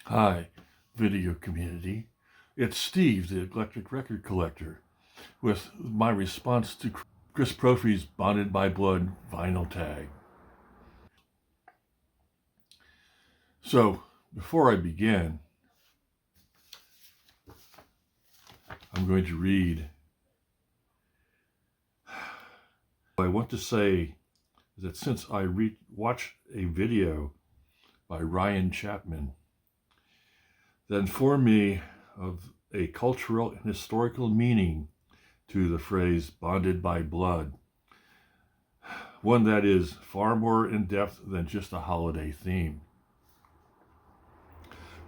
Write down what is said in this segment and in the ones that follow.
Hi, video community. It's Steve, the eclectic record collector, with my response to Chris Propfe's Bonded by Blood vinyl tag. So, before I begin, I'm going to read. What I want to say is that since I watched a video by Ryan Chapman that informed me of a cultural and historical meaning to the phrase bonded by blood, one that is far more in depth than just a holiday theme.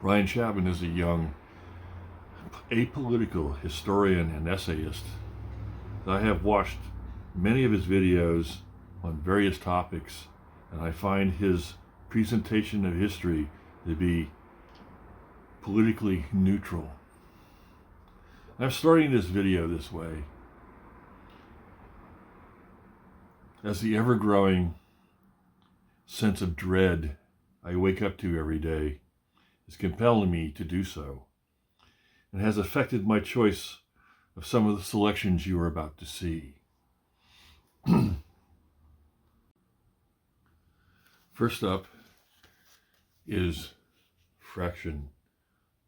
Ryan Chapman is a young apolitical historian and essayist. I have watched many of his videos on various topics, and I find his presentation of history to be politically neutral. I'm starting this video this way as the ever-growing sense of dread I wake up to every day is compelling me to do so, and has affected my choice of some of the selections you are about to see. First up is Fraction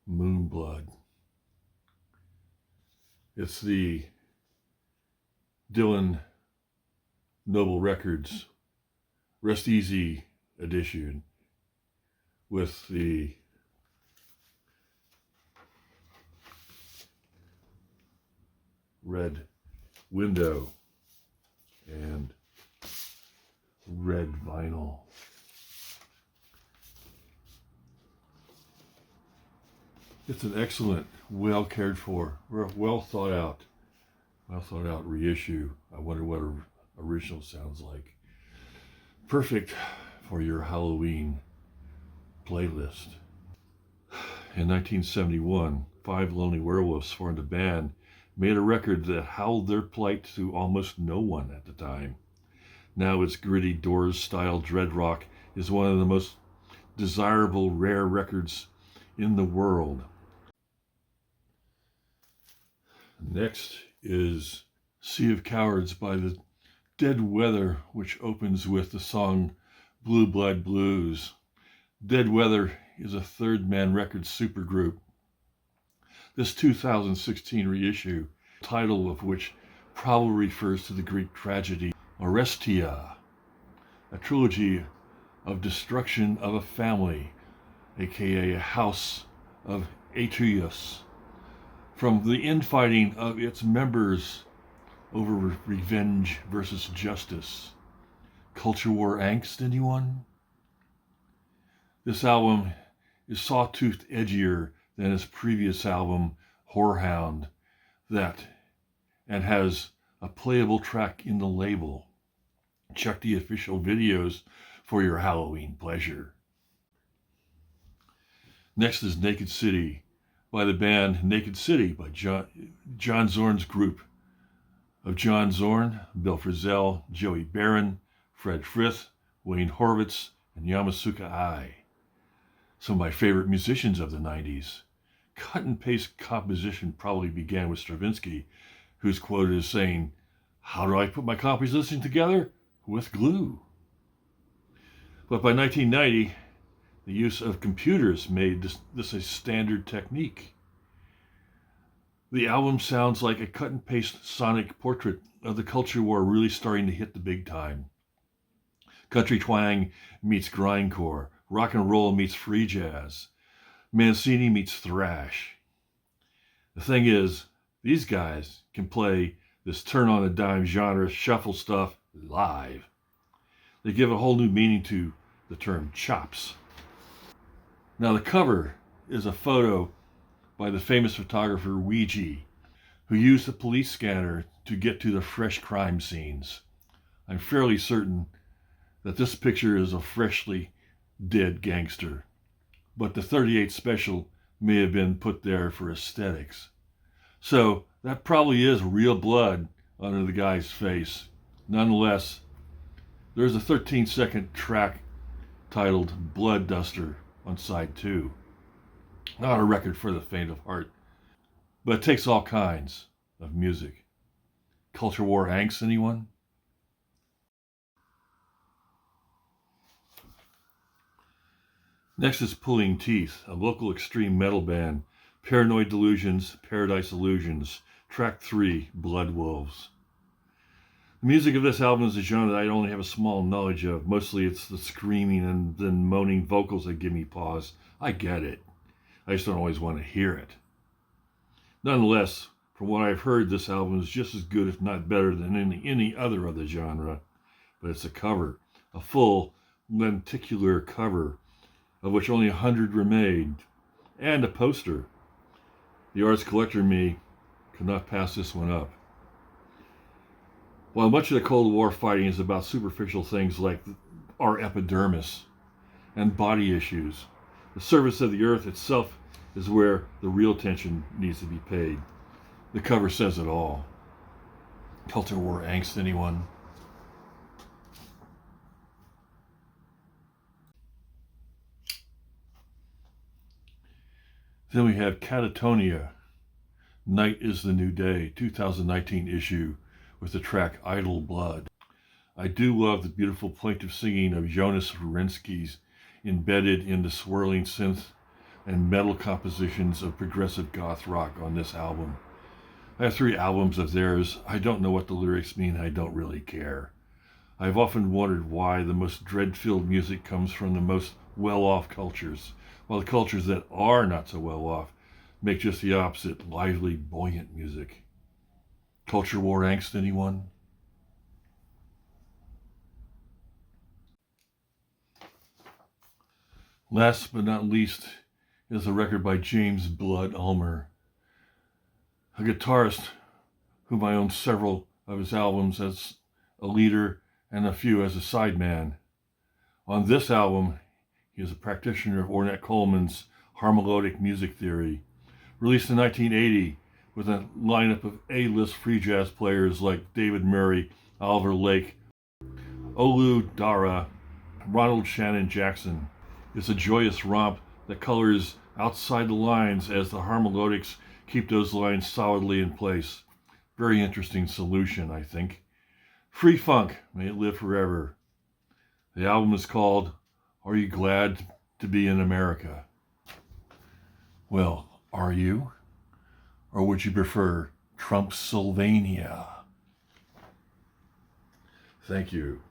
Moonblood. It's the Dylan Noble Records Rest Easy edition with the red window and red vinyl. It's an excellent, well cared for, well thought out reissue. I wonder what an original sounds like. Perfect for your Halloween playlist. In 1971, 5 Lonely Werewolves formed a band, made a record that howled their plight to almost no one at the time. Now its gritty Doors-style dread rock is one of the most desirable, rare records in the world. Next is Sea of Cowards by the Dead Weather, which opens with the song Blue Blood Blues. Dead Weather is a Third Man Records supergroup. This 2016 reissue, title of which probably refers to the Greek tragedy Orestia, a trilogy of destruction of a family, aka a house of Atreus, from the infighting of its members over revenge versus justice. Culture war angst, anyone? This album is sawtoothed edgier than his previous album, Whorehound, and has a playable track in the label. Check the official videos for your Halloween pleasure. Next is Naked City by the band Naked City by John Zorn's group of John Zorn, Bill Frisell, Joey Barron, Fred Frith, Wayne Horvitz, and Yamasuka Ai. Some of my favorite musicians of the 90s. Cut and paste composition probably began with Stravinsky, who's quoted as saying, "How do I put my composition together? With glue." But by 1990, the use of computers made this a standard technique. The album sounds like a cut and paste sonic portrait of the culture war really starting to hit the big time. Country twang meets grindcore, rock and roll meets free jazz, Mancini meets thrash. The thing is, these guys can play this turn on a dime genre shuffle stuff live. They give a whole new meaning to the term chops. Now the cover is a photo by the famous photographer Ouija, who used the police scanner to get to the fresh crime scenes. I'm fairly certain that this picture is a freshly dead gangster, but the 38 special may have been put there for aesthetics. So that probably is real blood under the guy's face. Nonetheless, there's a 13-second track titled Blood Duster on side 2. Not a record for the faint of heart, but it takes all kinds of music. Culture war angst, anyone? Next is Pulling Teeth, a local extreme metal band. Paranoid Delusions, Paradise Illusions. Track 3, Blood Wolves. The music of this album is a genre that I only have a small knowledge of. Mostly it's the screaming and then moaning vocals that give me pause. I get it. I just don't always want to hear it. Nonetheless, from what I've heard, this album is just as good, if not better, than any other of the genre. But it's a cover, a full lenticular cover, of which only 100 were made, and a poster. The arts collector in me could not pass this one up. While much of the Cold War fighting is about superficial things like our epidermis and body issues, the surface of the earth itself is where the real attention needs to be paid. The cover says it all. Culture war angst, anyone? Then we have Catatonia, Night is the New Day, 2019 issue, with the track Idle Blood. I do love the beautiful plaintive singing of Jonas Rensky's embedded in the swirling synth and metal compositions of progressive goth rock on this album. I have 3 albums of theirs. I don't know what the lyrics mean. I don't really care. I've often wondered why the most dread-filled music comes from the most well-off cultures, while the cultures that are not so well-off make just the opposite, lively, buoyant music. Culture war angst, anyone? Last but not least is a record by James Blood Ulmer, a guitarist whom I own several of his albums as a leader and a few as a sideman. On this album, he is a practitioner of Ornette Coleman's harmonic music theory, released in 1980 with a lineup of A-list free jazz players like David Murray, Oliver Lake, Olu Dara, Ronald Shannon Jackson. It's a joyous romp that colors outside the lines as the harmonics keep those lines solidly in place. Very interesting solution, I think. Free funk, may it live forever. The album is called Are You Glad to Be in America? Well, are you? Or would you prefer Trumpsylvania? Thank you.